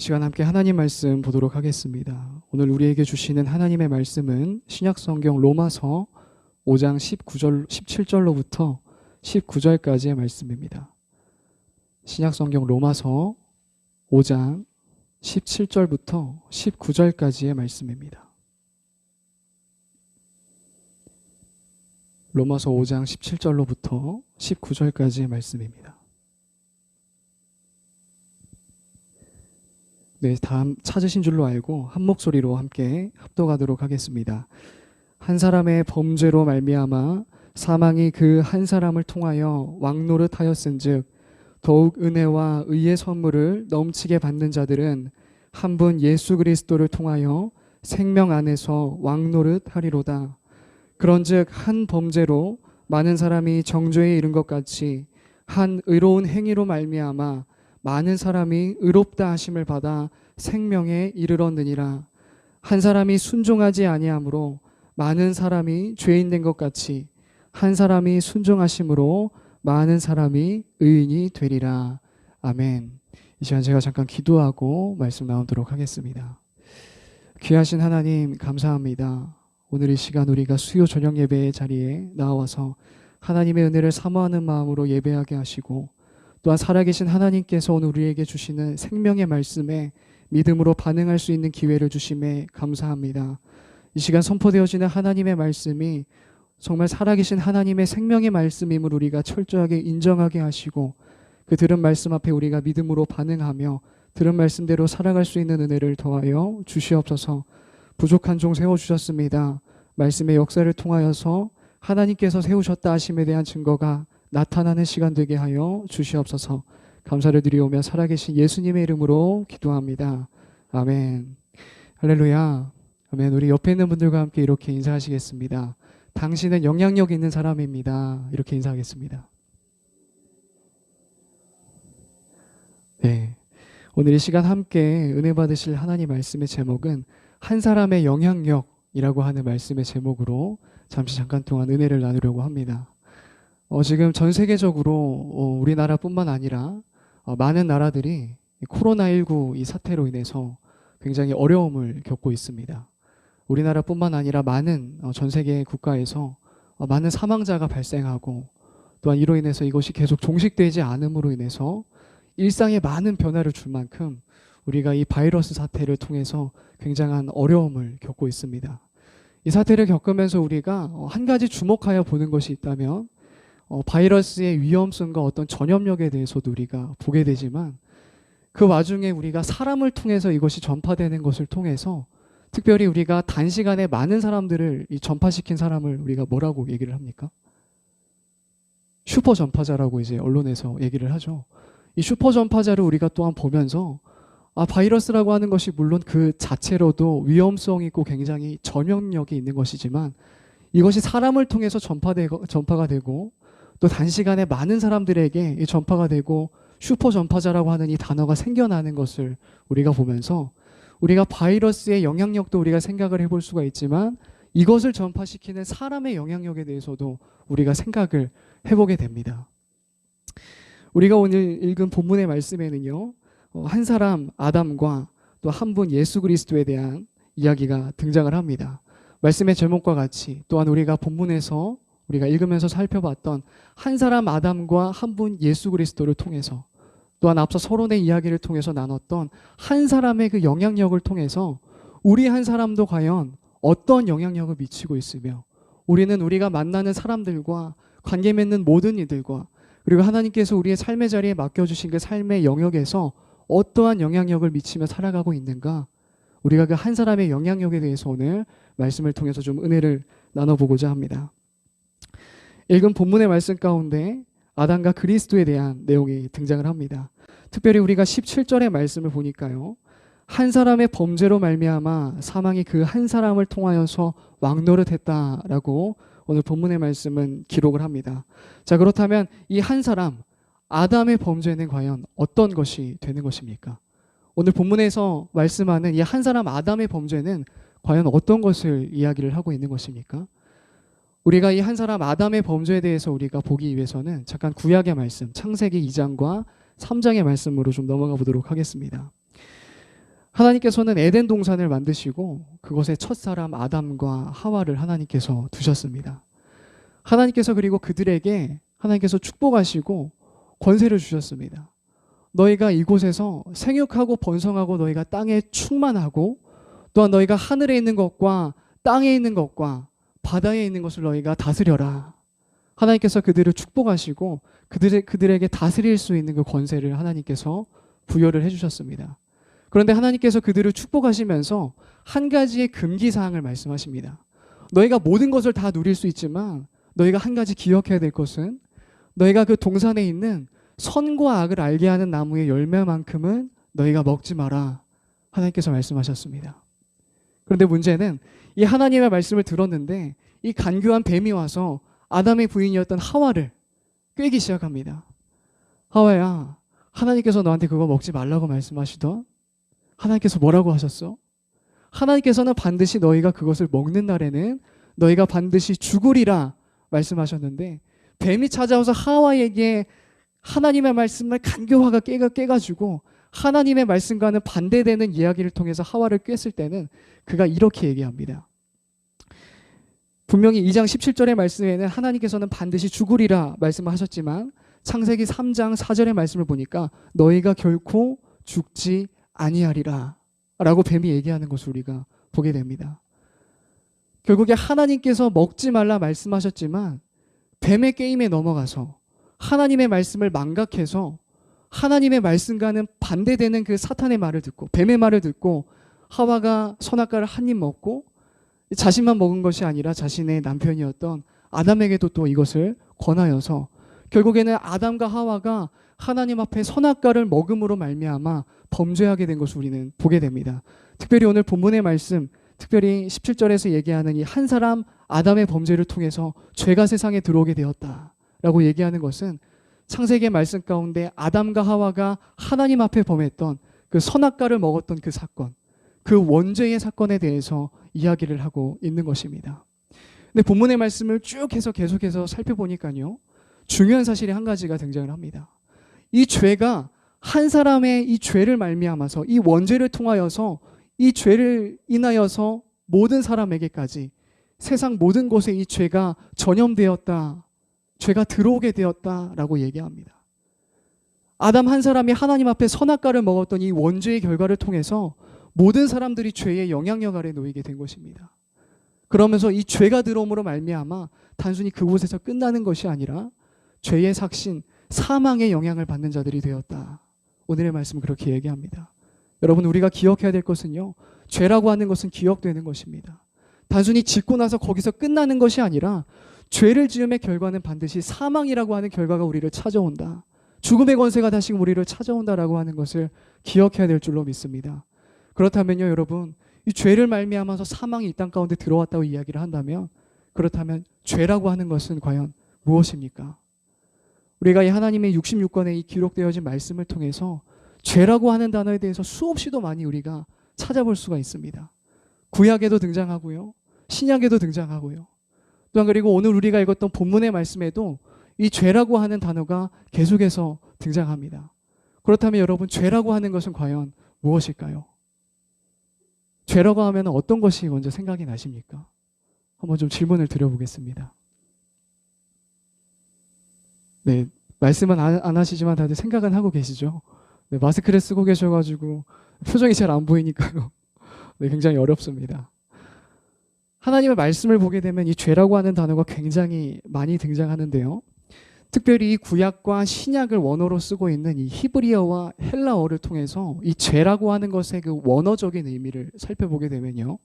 시간 함께 하나님 말씀 보도록 하겠습니다. 오늘 우리에게 주시는 하나님의 말씀은 신약성경 로마서 5장 17절로부터 19절까지의 말씀입니다. 신약성경 로마서 5장 17절부터 19절까지의 말씀입니다. 로마서 5장 17절로부터 19절까지의 말씀입니다. 네, 다음 찾으신 줄로 알고 한 목소리로 함께 합독하도록 하겠습니다. 한 사람의 범죄로 말미암아 사망이 그 한 사람을 통하여 왕노릇하였은즉 더욱 은혜와 의의 선물을 넘치게 받는 자들은 한 분 예수 그리스도를 통하여 생명 안에서 왕노릇하리로다. 그런즉 한 범죄로 많은 사람이 정죄에 이른 것 같이 한 의로운 행위로 말미암아 많은 사람이 의롭다 하심을 받아 생명에 이르렀느니라. 한 사람이 순종하지 아니하므로 많은 사람이 죄인 된 것 같이 한 사람이 순종하심으로 많은 사람이 의인이 되리라. 아멘. 이 시간 제가 잠깐 기도하고 말씀 나누도록 하겠습니다. 귀하신 하나님 감사합니다. 오늘 이 시간 우리가 수요 저녁 예배의 자리에 나와서 하나님의 은혜를 사모하는 마음으로 예배하게 하시고 또한 살아계신 하나님께서 오늘 우리에게 주시는 생명의 말씀에 믿음으로 반응할 수 있는 기회를 주심에 감사합니다. 이 시간 선포되어지는 하나님의 말씀이 정말 살아계신 하나님의 생명의 말씀임을 우리가 철저하게 인정하게 하시고 그 들은 말씀 앞에 우리가 믿음으로 반응하며 들은 말씀대로 살아갈 수 있는 은혜를 더하여 주시옵소서. 부족한 종 세워주셨습니다. 말씀의 역사를 통하여서 하나님께서 세우셨다 하심에 대한 증거가 나타나는 시간 되게 하여 주시옵소서. 감사를 드리오며 살아계신 예수님의 이름으로 기도합니다. 아멘. 할렐루야. 아멘. 우리 옆에 있는 분들과 함께 이렇게 인사하시겠습니다. 당신은 영향력 있는 사람입니다. 이렇게 인사하겠습니다. 네. 오늘 이 시간 함께 은혜 받으실 하나님 말씀의 제목은 한 사람의 영향력이라고 하는 말씀의 제목으로 잠깐 동안 은혜를 나누려고 합니다. 지금 전 세계적으로 우리나라뿐만 아니라 많은 나라들이 코로나19 이 사태로 인해서 굉장히 어려움을 겪고 있습니다. 우리나라뿐만 아니라 많은 전 세계 국가에서 많은 사망자가 발생하고 또한 이로 인해서 이것이 계속 종식되지 않음으로 인해서 일상에 많은 변화를 줄 만큼 우리가 이 바이러스 사태를 통해서 굉장한 어려움을 겪고 있습니다. 이 사태를 겪으면서 우리가 한 가지 주목하여 보는 것이 있다면 바이러스의 위험성과 어떤 전염력에 대해서도 우리가 보게 되지만 그 와중에 우리가 사람을 통해서 이것이 전파되는 것을 통해서 특별히 우리가 단시간에 많은 사람들을 전파시킨 사람을 우리가 뭐라고 얘기를 합니까? 슈퍼 전파자라고 이제 언론에서 얘기를 하죠. 이 슈퍼 전파자를 우리가 또한 보면서 바이러스라고 하는 것이 물론 그 자체로도 위험성이 있고 굉장히 전염력이 있는 것이지만 이것이 사람을 통해서 전파가 되고 또 단시간에 많은 사람들에게 전파가 되고 슈퍼 전파자라고 하는 이 단어가 생겨나는 것을 우리가 보면서 우리가 바이러스의 영향력도 우리가 생각을 해볼 수가 있지만 이것을 전파시키는 사람의 영향력에 대해서도 우리가 생각을 해보게 됩니다. 우리가 오늘 읽은 본문의 말씀에는요, 한 사람 아담과 또 한 분 예수 그리스도에 대한 이야기가 등장을 합니다. 말씀의 제목과 같이 또한 우리가 본문에서 우리가 읽으면서 살펴봤던 한 사람 아담과 한 분 예수 그리스도를 통해서 또한 앞서 서론의 이야기를 통해서 나눴던 한 사람의 그 영향력을 통해서 우리 한 사람도 과연 어떤 영향력을 미치고 있으며 우리는 우리가 만나는 사람들과 관계 맺는 모든 이들과 그리고 하나님께서 우리의 삶의 자리에 맡겨주신 그 삶의 영역에서 어떠한 영향력을 미치며 살아가고 있는가, 우리가 그 한 사람의 영향력에 대해서 오늘 말씀을 통해서 좀 은혜를 나눠보고자 합니다. 읽은 본문의 말씀 가운데 아담과 그리스도에 대한 내용이 등장을 합니다. 특별히 우리가 17절의 말씀을 보니까요, 한 사람의 범죄로 말미암아 사망이 그 한 사람을 통하여서 왕노릇했다라고 오늘 본문의 말씀은 기록을 합니다. 자, 그렇다면 이 한 사람 아담의 범죄는 과연 어떤 것이 되는 것입니까? 오늘 본문에서 말씀하는 이 한 사람 아담의 범죄는 과연 어떤 것을 이야기를 하고 있는 것입니까? 우리가 이 한 사람 아담의 범죄에 대해서 우리가 보기 위해서는 잠깐 구약의 말씀 창세기 2장과 3장의 말씀으로 좀 넘어가 보도록 하겠습니다. 하나님께서는 에덴 동산을 만드시고 그곳에 첫사람 아담과 하와를 하나님께서 두셨습니다. 하나님께서 그리고 그들에게 하나님께서 축복하시고 권세를 주셨습니다. 너희가 이곳에서 생육하고 번성하고 너희가 땅에 충만하고 또한 너희가 하늘에 있는 것과 땅에 있는 것과 바다에 있는 것을 너희가 다스려라. 하나님께서 그들을 축복하시고 그들에게 다스릴 수 있는 그 권세를 하나님께서 부여를 해주셨습니다. 그런데 하나님께서 그들을 축복하시면서 한 가지의 금기사항을 말씀하십니다. 너희가 모든 것을 다 누릴 수 있지만 너희가 한 가지 기억해야 될 것은 너희가 그 동산에 있는 선과 악을 알게 하는 나무의 열매만큼은 너희가 먹지 마라. 하나님께서 말씀하셨습니다. 그런데 문제는 이 하나님의 말씀을 들었는데 이 간교한 뱀이 와서 아담의 부인이었던 하와를 꿰기 시작합니다. 하와야, 하나님께서 너한테 그거 먹지 말라고 말씀하시던 하나님께서 뭐라고 하셨어? 하나님께서는 반드시 너희가 그것을 먹는 날에는 너희가 반드시 죽으리라 말씀하셨는데 뱀이 찾아와서 하와에게 하나님의 말씀을 간교화가 깨가지고 하나님의 말씀과는 반대되는 이야기를 통해서 하와를 꿰었을 때는 그가 이렇게 얘기합니다. 분명히 2장 17절의 말씀에는 하나님께서는 반드시 죽으리라 말씀하셨지만 창세기 3장 4절의 말씀을 보니까 너희가 결코 죽지 아니하리라 라고 뱀이 얘기하는 것을 우리가 보게 됩니다. 결국에 하나님께서 먹지 말라 말씀하셨지만 뱀의 게임에 넘어가서 하나님의 말씀을 망각해서 하나님의 말씀과는 반대되는 그 사탄의 말을 듣고 뱀의 말을 듣고 하와가 선악과를 한 입 먹고 자신만 먹은 것이 아니라 자신의 남편이었던 아담에게도 또 이것을 권하여서 결국에는 아담과 하와가 하나님 앞에 선악과를 먹음으로 말미암아 범죄하게 된 것을 우리는 보게 됩니다. 특별히 오늘 본문의 말씀, 특별히 17절에서 얘기하는 이 한 사람 아담의 범죄를 통해서 죄가 세상에 들어오게 되었다라고 얘기하는 것은 창세기의 말씀 가운데 아담과 하와가 하나님 앞에 범했던 그 선악과를 먹었던 그 사건, 그 원죄의 사건에 대해서 이야기를 하고 있는 것입니다. 근데 본문의 말씀을 쭉 해서 계속해서 살펴보니까요, 중요한 사실이 한 가지가 등장을 합니다. 이 죄가 한 사람의 이 죄를 말미암아서 이 원죄를 통하여서 이 죄를 인하여서 모든 사람에게까지 세상 모든 곳에 이 죄가 전염되었다, 죄가 들어오게 되었다라고 얘기합니다. 아담 한 사람이 하나님 앞에 선악과를 먹었던 이 원죄의 결과를 통해서 모든 사람들이 죄의 영향력 아래 놓이게 된 것입니다. 그러면서 이 죄가 들어옴으로 말미암아 단순히 그곳에서 끝나는 것이 아니라 죄의 삭신, 사망의 영향을 받는 자들이 되었다. 오늘의 말씀은 그렇게 얘기합니다. 여러분, 우리가 기억해야 될 것은요, 죄라고 하는 것은 기억되는 것입니다. 단순히 짓고 나서 거기서 끝나는 것이 아니라 죄를 지음의 결과는 반드시 사망이라고 하는 결과가 우리를 찾아온다. 죽음의 권세가 다시금 우리를 찾아온다라고 하는 것을 기억해야 될 줄로 믿습니다. 그렇다면요, 여러분, 이 죄를 말미암아서 사망이 이 땅 가운데 들어왔다고 이야기를 한다면, 그렇다면 죄라고 하는 것은 과연 무엇입니까? 우리가 이 하나님의 66권에 이 기록되어진 말씀을 통해서 죄라고 하는 단어에 대해서 수없이도 많이 우리가 찾아볼 수가 있습니다. 구약에도 등장하고요, 신약에도 등장하고요. 또한 그리고 오늘 우리가 읽었던 본문의 말씀에도 이 죄라고 하는 단어가 계속해서 등장합니다. 그렇다면 여러분, 죄라고 하는 것은 과연 무엇일까요? 죄라고 하면 어떤 것이 먼저 생각이 나십니까? 한번 좀 질문을 드려보겠습니다. 네, 말씀은 안 하시지만 다들 생각은 하고 계시죠? 네, 마스크를 쓰고 계셔가지고 표정이 잘 안 보이니까요. 네, 굉장히 어렵습니다. 하나님의 말씀을 보게 되면 이 죄라고 하는 단어가 굉장히 많이 등장하는데요. 특별히 이 구약과 신약을 원어로 쓰고 있는 이 히브리어와 헬라어를 통해서 이 죄라고 하는 것의 그 원어적인 의미를 살펴보게 되면요,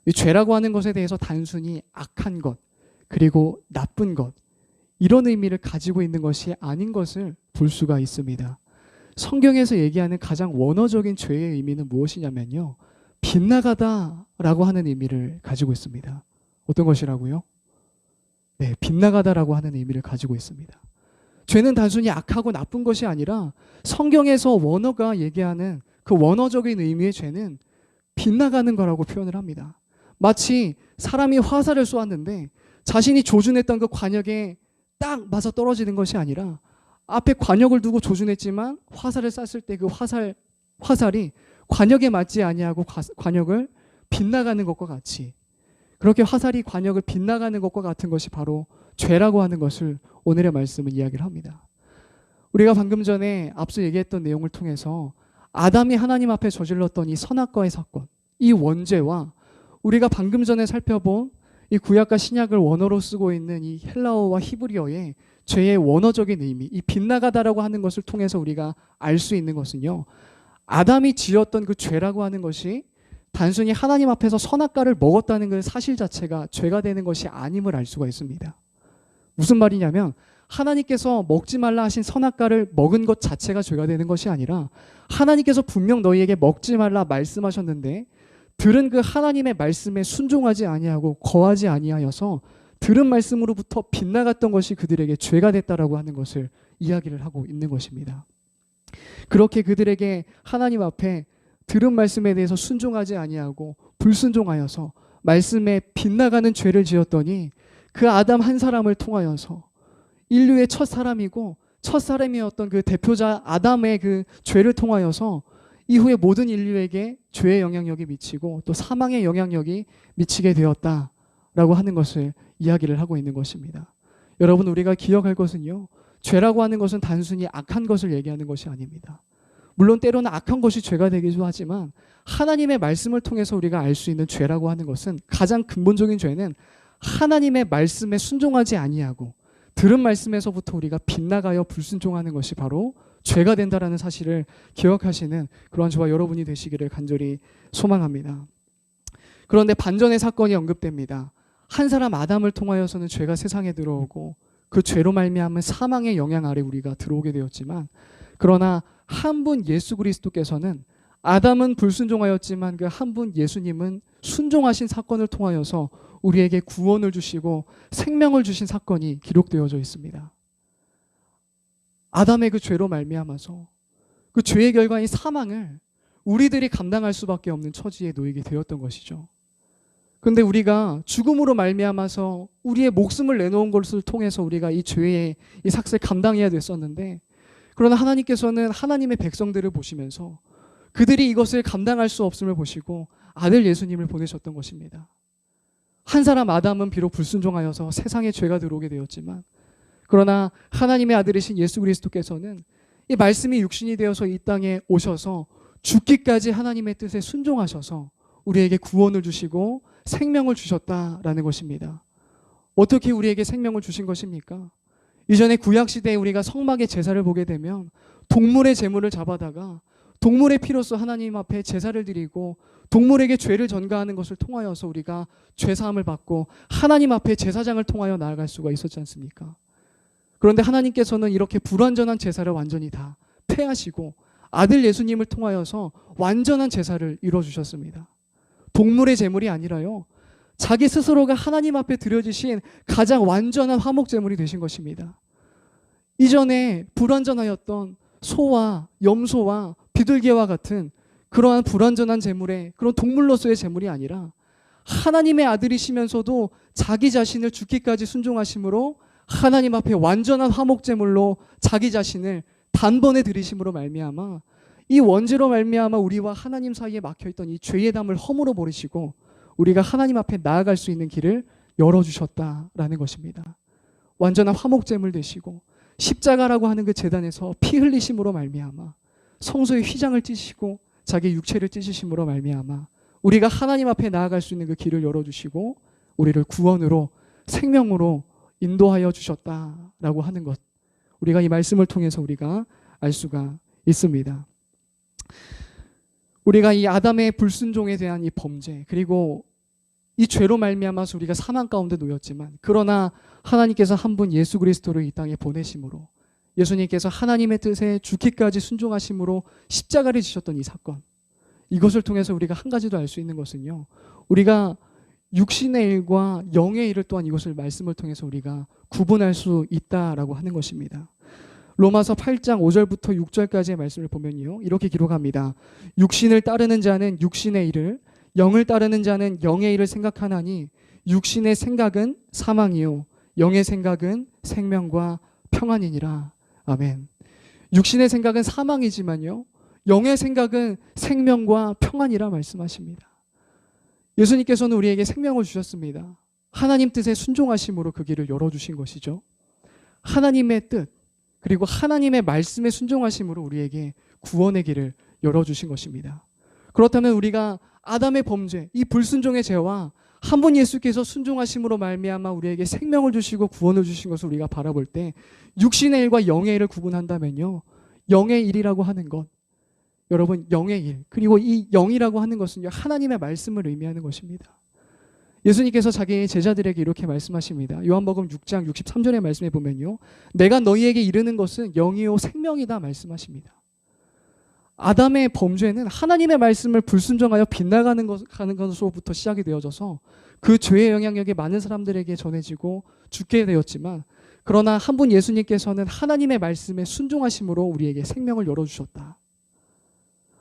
이 죄라고 하는 것에 대해서 단순히 악한 것, 그리고 나쁜 것, 이런 의미를 가지고 있는 것이 아닌 것을 볼 수가 있습니다. 성경에서 얘기하는 가장 원어적인 죄의 의미는 무엇이냐면요, 빗나가다라고 하는 의미를 가지고 있습니다. 어떤 것이라고요? 네, 빗나가다라고 하는 의미를 가지고 있습니다. 죄는 단순히 악하고 나쁜 것이 아니라 성경에서 원어가 얘기하는 그 원어적인 의미의 죄는 빗나가는 거라고 표현을 합니다. 마치 사람이 화살을 쏘았는데 자신이 조준했던 그 관역에 딱 맞아 떨어지는 것이 아니라 앞에 관역을 두고 조준했지만 화살을 쐈을 때 그 화살이 관역에 맞지 아니하고 관역을 빗나가는 것과 같이, 그렇게 화살이 관역을 빗나가는 것과 같은 것이 바로 죄라고 하는 것을 오늘의 말씀은 이야기를 합니다. 우리가 방금 전에 앞서 얘기했던 내용을 통해서 아담이 하나님 앞에 저질렀던 이 선악과의 사건, 이 원죄와 우리가 방금 전에 살펴본 이 구약과 신약을 원어로 쓰고 있는 이 헬라어와 히브리어의 죄의 원어적인 의미, 이 빗나가다라고 하는 것을 통해서 우리가 알 수 있는 것은요, 아담이 지었던 그 죄라고 하는 것이 단순히 하나님 앞에서 선악과를 먹었다는 그 사실 자체가 죄가 되는 것이 아님을 알 수가 있습니다. 무슨 말이냐면 하나님께서 먹지 말라 하신 선악과를 먹은 것 자체가 죄가 되는 것이 아니라 하나님께서 분명 너희에게 먹지 말라 말씀하셨는데 들은 그 하나님의 말씀에 순종하지 아니하고 거하지 아니하여서 들은 말씀으로부터 빗나갔던 것이 그들에게 죄가 됐다라고 하는 것을 이야기를 하고 있는 것입니다. 그렇게 그들에게 하나님 앞에 들은 말씀에 대해서 순종하지 아니하고 불순종하여서 말씀에 빗나가는 죄를 지었더니 그 아담 한 사람을 통하여서 인류의 첫 사람이고 첫 사람이었던 그 대표자 아담의 그 죄를 통하여서 이후에 모든 인류에게 죄의 영향력이 미치고 또 사망의 영향력이 미치게 되었다라고 하는 것을 이야기를 하고 있는 것입니다. 여러분, 우리가 기억할 것은요, 죄라고 하는 것은 단순히 악한 것을 얘기하는 것이 아닙니다. 물론 때로는 악한 것이 죄가 되기도 하지만 하나님의 말씀을 통해서 우리가 알 수 있는 죄라고 하는 것은, 가장 근본적인 죄는 하나님의 말씀에 순종하지 아니하고 들은 말씀에서부터 우리가 빗나가여 불순종하는 것이 바로 죄가 된다라는 사실을 기억하시는 그러한 저와 여러분이 되시기를 간절히 소망합니다. 그런데 반전의 사건이 언급됩니다. 한 사람 아담을 통하여서는 죄가 세상에 들어오고 그 죄로 말미암은 사망의 영향 아래 우리가 들어오게 되었지만, 그러나 한 분 예수 그리스도께서는 아담은 불순종하였지만 그 한 분 예수님은 순종하신 사건을 통하여서 우리에게 구원을 주시고 생명을 주신 사건이 기록되어져 있습니다. 아담의 그 죄로 말미암아서 그 죄의 결과인 사망을 우리들이 감당할 수밖에 없는 처지에 놓이게 되었던 것이죠. 그런데 우리가 죽음으로 말미암아서 우리의 목숨을 내놓은 것을 통해서 우리가 이 죄의 이 삭스를 감당해야 됐었는데, 그러나 하나님께서는 하나님의 백성들을 보시면서 그들이 이것을 감당할 수 없음을 보시고 아들 예수님을 보내셨던 것입니다. 한 사람 아담은 비록 불순종하여서 세상에 죄가 들어오게 되었지만, 그러나 하나님의 아들이신 예수 그리스도께서는 이 말씀이 육신이 되어서 이 땅에 오셔서 죽기까지 하나님의 뜻에 순종하셔서 우리에게 구원을 주시고 생명을 주셨다라는 것입니다. 어떻게 우리에게 생명을 주신 것입니까? 이전에 구약시대에 우리가 성막의 제사를 보게 되면 동물의 제물을 잡아다가 동물의 피로써 하나님 앞에 제사를 드리고 동물에게 죄를 전가하는 것을 통하여서 우리가 죄사함을 받고 하나님 앞에 제사장을 통하여 나아갈 수가 있었지 않습니까? 그런데 하나님께서는 이렇게 불완전한 제사를 완전히 다 폐하시고 아들 예수님을 통하여서 완전한 제사를 이루어주셨습니다. 동물의 제물이 아니라요, 자기 스스로가 하나님 앞에 드려지신 가장 완전한 화목 제물이 되신 것입니다. 이전에 불완전하였던 소와 염소와 비둘기와 같은 그러한 불완전한 제물의 그런 동물로서의 제물이 아니라 하나님의 아들이시면서도 자기 자신을 죽기까지 순종하심으로 하나님 앞에 완전한 화목 제물로 자기 자신을 단번에 드리심으로 말미암아 이 원죄로 말미암아 우리와 하나님 사이에 막혀있던 이 죄의 담을 허물어 버리시고 우리가 하나님 앞에 나아갈 수 있는 길을 열어주셨다라는 것입니다. 완전한 화목 제물 되시고 십자가라고 하는 그 제단에서 피 흘리심으로 말미암아 성소의 휘장을 찢으시고 자기 육체를 찢으심으로 말미암아 우리가 하나님 앞에 나아갈 수 있는 그 길을 열어주시고 우리를 구원으로 생명으로 인도하여 주셨다라고 하는 것, 우리가 이 말씀을 통해서 우리가 알 수가 있습니다. 우리가 이 아담의 불순종에 대한 이 범죄, 그리고 이 죄로 말미암아서 우리가 사망 가운데 놓였지만, 그러나 하나님께서 한 분 예수 그리스도를 이 땅에 보내심으로 예수님께서 하나님의 뜻에 죽기까지 순종하심으로 십자가를 지셨던 이 사건, 이것을 통해서 우리가 한 가지 더 알 수 있는 것은요, 우리가 육신의 일과 영의 일을 또한 이것을 말씀을 통해서 우리가 구분할 수 있다라고 하는 것입니다. 로마서 8장 5절부터 6절까지의 말씀을 보면요, 이렇게 기록합니다. 육신을 따르는 자는 육신의 일을, 영을 따르는 자는 영의 일을 생각하나니 육신의 생각은 사망이요 영의 생각은 생명과 평안이니라. 아멘. 육신의 생각은 사망이지만요, 영의 생각은 생명과 평안이라 말씀하십니다. 예수님께서는 우리에게 생명을 주셨습니다. 하나님 뜻에 순종하심으로 그 길을 열어주신 것이죠. 하나님의 뜻, 그리고 하나님의 말씀에 순종하심으로 우리에게 구원의 길을 열어주신 것입니다. 그렇다면 우리가 아담의 범죄, 이 불순종의 죄와 한 분 예수께서 순종하심으로 말미암아 우리에게 생명을 주시고 구원을 주신 것을 우리가 바라볼 때 육신의 일과 영의 일을 구분한다면요, 영의 일이라고 하는 것, 여러분 영의 일, 그리고 이 영이라고 하는 것은요, 하나님의 말씀을 의미하는 것입니다. 예수님께서 자기 제자들에게 이렇게 말씀하십니다. 요한복음 6장 63절의 말씀에 보면요, 내가 너희에게 이르는 것은 영이요 생명이다 말씀하십니다. 아담의 범죄는 하나님의 말씀을 불순종하여 빗나가는 것으로부터 시작이 되어져서 그 죄의 영향력이 많은 사람들에게 전해지고 죽게 되었지만, 그러나 한 분 예수님께서는 하나님의 말씀에 순종하심으로 우리에게 생명을 열어주셨다.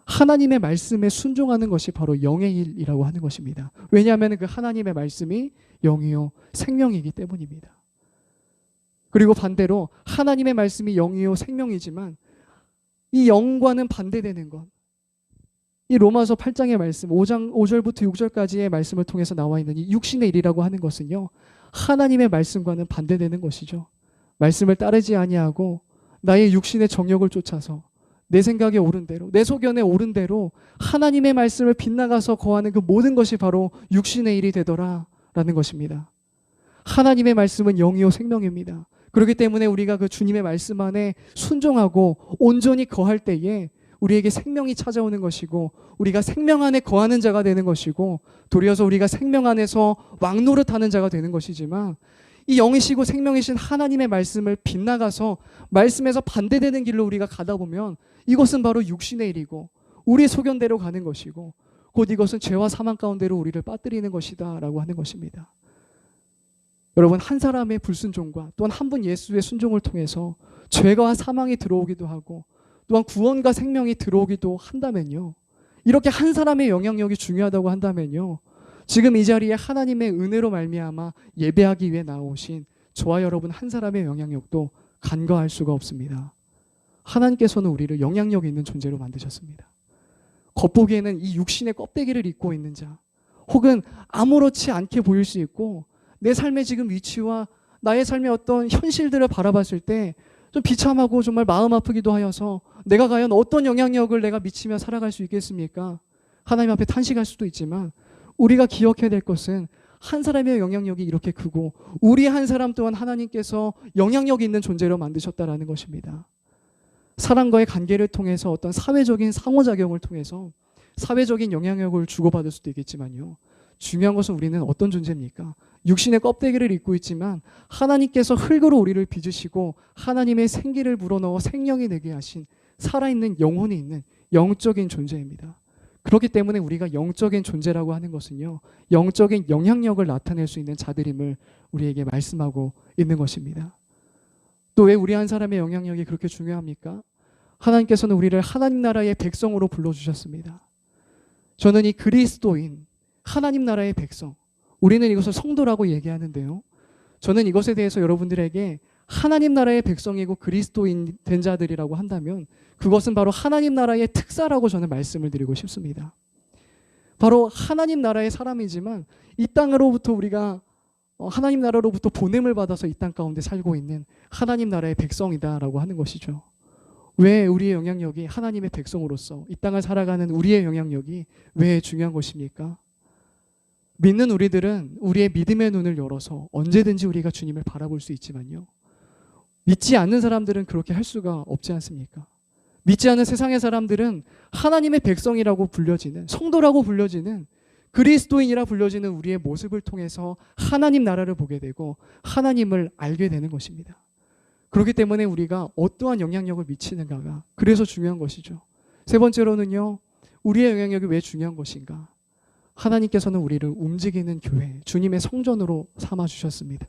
하나님의 말씀에 순종하는 것이 바로 영의 일이라고 하는 것입니다. 왜냐하면 그 하나님의 말씀이 영이요 생명이기 때문입니다. 그리고 반대로 하나님의 말씀이 영이요 생명이지만 이 영과는 반대되는 것, 이 로마서 8장의 말씀 5절부터 6절까지의 말씀을 통해서 나와 있는 이 육신의 일이라고 하는 것은요, 하나님의 말씀과는 반대되는 것이죠. 말씀을 따르지 아니하고 나의 육신의 정욕을 쫓아서 내 생각에 옳은 대로, 내 소견에 옳은 대로 하나님의 말씀을 빗나가서 거하는 그 모든 것이 바로 육신의 일이 되더라라는 것입니다. 하나님의 말씀은 영이요 생명입니다. 그렇기 때문에 우리가 그 주님의 말씀 안에 순종하고 온전히 거할 때에 우리에게 생명이 찾아오는 것이고, 우리가 생명 안에 거하는 자가 되는 것이고, 도리어서 우리가 생명 안에서 왕노릇하는 자가 되는 것이지만, 이 영이시고 생명이신 하나님의 말씀을 빗나가서 말씀에서 반대되는 길로 우리가 가다 보면 이것은 바로 육신의 일이고 우리의 소견대로 가는 것이고, 곧 이것은 죄와 사망 가운데로 우리를 빠뜨리는 것이다 라고 하는 것입니다. 여러분, 한 사람의 불순종과 또한 한 분 예수의 순종을 통해서 죄와 사망이 들어오기도 하고 또한 구원과 생명이 들어오기도 한다면요, 이렇게 한 사람의 영향력이 중요하다고 한다면요, 지금 이 자리에 하나님의 은혜로 말미암아 예배하기 위해 나오신 저와 여러분 한 사람의 영향력도 간과할 수가 없습니다. 하나님께서는 우리를 영향력 있는 존재로 만드셨습니다. 겉보기에는 이 육신의 껍데기를 입고 있는 자, 혹은 아무렇지 않게 보일 수 있고 내 삶의 지금 위치와 나의 삶의 어떤 현실들을 바라봤을 때 좀 비참하고 정말 마음 아프기도 하여서 내가 과연 어떤 영향력을 내가 미치며 살아갈 수 있겠습니까? 하나님 앞에 탄식할 수도 있지만, 우리가 기억해야 될 것은 한 사람의 영향력이 이렇게 크고 우리 한 사람 또한 하나님께서 영향력 있는 존재로 만드셨다라는 것입니다. 사람과의 관계를 통해서 어떤 사회적인 상호작용을 통해서 사회적인 영향력을 주고받을 수도 있겠지만요, 중요한 것은 우리는 어떤 존재입니까? 육신의 껍데기를 입고 있지만 하나님께서 흙으로 우리를 빚으시고 하나님의 생기를 불어넣어 생명이 되게 하신 살아있는 영혼이 있는 영적인 존재입니다. 그렇기 때문에 우리가 영적인 존재라고 하는 것은요, 영적인 영향력을 나타낼 수 있는 자들임을 우리에게 말씀하고 있는 것입니다. 또 왜 우리 한 사람의 영향력이 그렇게 중요합니까? 하나님께서는 우리를 하나님 나라의 백성으로 불러주셨습니다. 저는 이 그리스도인, 하나님 나라의 백성, 우리는 이것을 성도라고 얘기하는데요, 저는 이것에 대해서 여러분들에게 하나님 나라의 백성이고 그리스도인 된 자들이라고 한다면 그것은 바로 하나님 나라의 특사라고 저는 말씀을 드리고 싶습니다. 바로 하나님 나라의 사람이지만 이 땅으로부터 우리가 하나님 나라로부터 보냄을 받아서 이 땅 가운데 살고 있는 하나님 나라의 백성이다라고 하는 것이죠. 왜 우리의 영향력이 하나님의 백성으로서 이 땅을 살아가는 우리의 영향력이 왜 중요한 것입니까? 믿는 우리들은 우리의 믿음의 눈을 열어서 언제든지 우리가 주님을 바라볼 수 있지만요, 믿지 않는 사람들은 그렇게 할 수가 없지 않습니까? 믿지 않는 세상의 사람들은 하나님의 백성이라고 불려지는, 성도라고 불려지는, 그리스도인이라 불려지는 우리의 모습을 통해서 하나님 나라를 보게 되고 하나님을 알게 되는 것입니다. 그렇기 때문에 우리가 어떠한 영향력을 미치는가가 그래서 중요한 것이죠. 세 번째로는요, 우리의 영향력이 왜 중요한 것인가? 하나님께서는 우리를 움직이는 교회, 주님의 성전으로 삼아주셨습니다.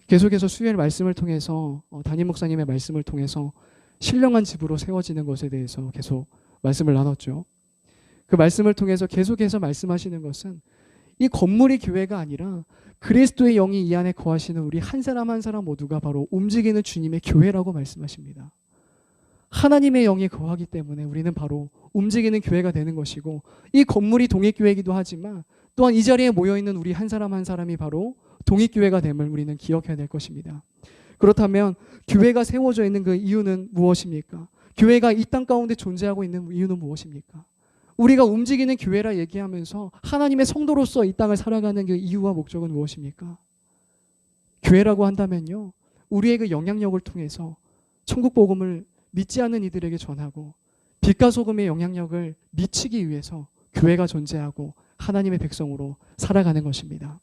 계속해서 수요일 말씀을 통해서 담임 목사님의 말씀을 통해서 신령한 집으로 세워지는 것에 대해서 계속 말씀을 나눴죠. 그 말씀을 통해서 계속해서 말씀하시는 것은 이 건물이 교회가 아니라 그리스도의 영이 이 안에 거하시는 우리 한 사람 한 사람 모두가 바로 움직이는 주님의 교회라고 말씀하십니다. 하나님의 영이 거하기 때문에 우리는 바로 움직이는 교회가 되는 것이고, 이 건물이 독립교회이기도 하지만 또한 이 자리에 모여있는 우리 한 사람 한 사람이 바로 독립교회가 됨을 우리는 기억해야 될 것입니다. 그렇다면 교회가 세워져 있는 그 이유는 무엇입니까? 교회가 이 땅 가운데 존재하고 있는 이유는 무엇입니까? 우리가 움직이는 교회라 얘기하면서 하나님의 성도로서 이 땅을 살아가는 그 이유와 목적은 무엇입니까? 교회라고 한다면요, 우리의 그 영향력을 통해서 천국 복음을 믿지 않는 이들에게 전하고 빛과 소금의 영향력을 미치기 위해서 교회가 존재하고 하나님의 백성으로 살아가는 것입니다.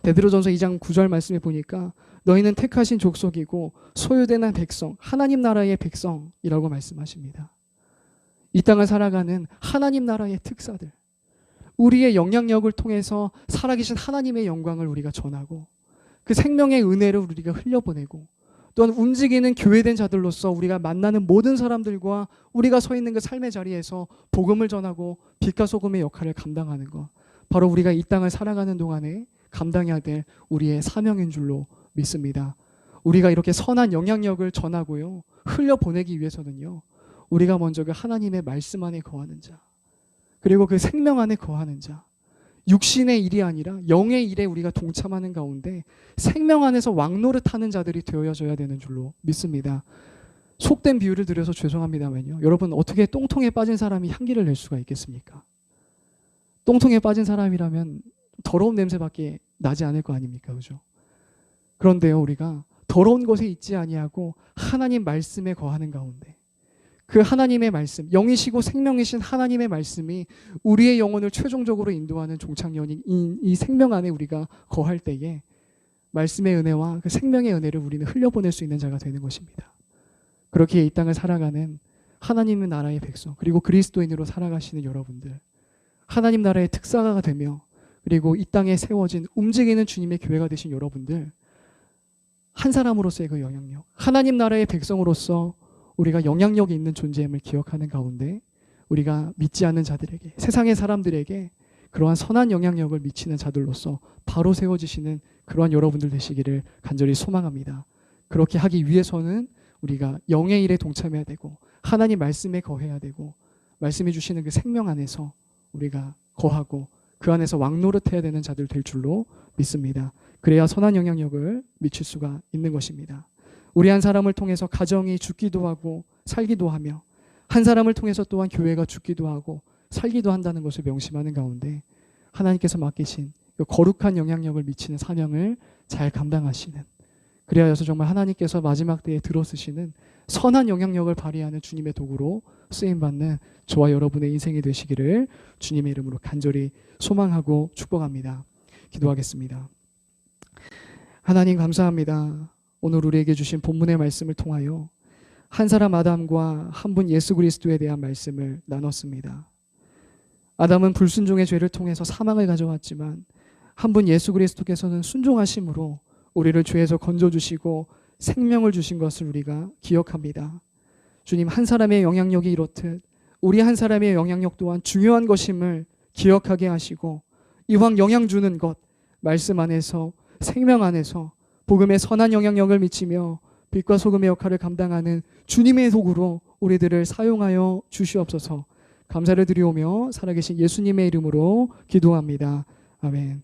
베드로전서 2장 9절 말씀에 보니까 너희는 택하신 족속이고 소유된 백성, 하나님 나라의 백성이라고 말씀하십니다. 이 땅을 살아가는 하나님 나라의 특사들, 우리의 영향력을 통해서 살아계신 하나님의 영광을 우리가 전하고 그 생명의 은혜를 우리가 흘려보내고, 또한 움직이는 교회된 자들로서 우리가 만나는 모든 사람들과 우리가 서 있는 그 삶의 자리에서 복음을 전하고 빛과 소금의 역할을 감당하는 것, 바로 우리가 이 땅을 살아가는 동안에 감당해야 될 우리의 사명인 줄로 믿습니다. 우리가 이렇게 선한 영향력을 전하고요, 흘려보내기 위해서는요, 우리가 먼저 그 하나님의 말씀 안에 거하는 자, 그리고 그 생명 안에 거하는 자, 육신의 일이 아니라 영의 일에 우리가 동참하는 가운데 생명 안에서 왕노릇하는 자들이 되어져야 되는 줄로 믿습니다. 속된 비유를 드려서 죄송합니다만요, 여러분, 어떻게 똥통에 빠진 사람이 향기를 낼 수가 있겠습니까? 똥통에 빠진 사람이라면 더러운 냄새밖에 나지 않을 거 아닙니까? 그죠? 그런데요, 우리가 더러운 곳에 있지 아니하고 하나님 말씀에 거하는 가운데 그 하나님의 말씀, 영이시고 생명이신 하나님의 말씀이 우리의 영혼을 최종적으로 인도하는 종착역인 이 생명 안에 우리가 거할 때에 말씀의 은혜와 그 생명의 은혜를 우리는 흘려보낼 수 있는 자가 되는 것입니다. 그렇게 이 땅을 살아가는 하나님의 나라의 백성, 그리고 그리스도인으로 살아가시는 여러분들, 하나님 나라의 특사가 되며, 그리고 이 땅에 세워진 움직이는 주님의 교회가 되신 여러분들, 한 사람으로서의 그 영향력, 하나님 나라의 백성으로서 우리가 영향력이 있는 존재임을 기억하는 가운데 우리가 믿지 않는 자들에게, 세상의 사람들에게 그러한 선한 영향력을 미치는 자들로서 바로 세워지시는 그러한 여러분들 되시기를 간절히 소망합니다. 그렇게 하기 위해서는 우리가 영의 일에 동참해야 되고 하나님 말씀에 거해야 되고, 말씀해 주시는 그 생명 안에서 우리가 거하고 그 안에서 왕노릇해야 되는 자들 될 줄로 믿습니다. 그래야 선한 영향력을 미칠 수가 있는 것입니다. 우리 한 사람을 통해서 가정이 죽기도 하고 살기도 하며, 한 사람을 통해서 또한 교회가 죽기도 하고 살기도 한다는 것을 명심하는 가운데 하나님께서 맡기신 그 거룩한 영향력을 미치는 사명을 잘 감당하시는, 그래야여서 정말 하나님께서 마지막 때에 들어쓰시는 선한 영향력을 발휘하는 주님의 도구로 쓰임받는 저와 여러분의 인생이 되시기를 주님의 이름으로 간절히 소망하고 축복합니다. 기도하겠습니다. 하나님, 감사합니다. 오늘 우리에게 주신 본문의 말씀을 통하여 한 사람 아담과 한 분 예수 그리스도에 대한 말씀을 나눴습니다. 아담은 불순종의 죄를 통해서 사망을 가져왔지만 한 분 예수 그리스도께서는 순종하심으로 우리를 죄에서 건져주시고 생명을 주신 것을 우리가 기억합니다. 주님, 한 사람의 영향력이 이렇듯 우리 한 사람의 영향력 또한 중요한 것임을 기억하게 하시고, 이왕 영향 주는 것, 말씀 안에서, 생명 안에서 복음의 선한 영향력을 미치며 빛과 소금의 역할을 감당하는 주님의 도구로 우리들을 사용하여 주시옵소서. 감사를 드리오며 살아계신 예수님의 이름으로 기도합니다. 아멘.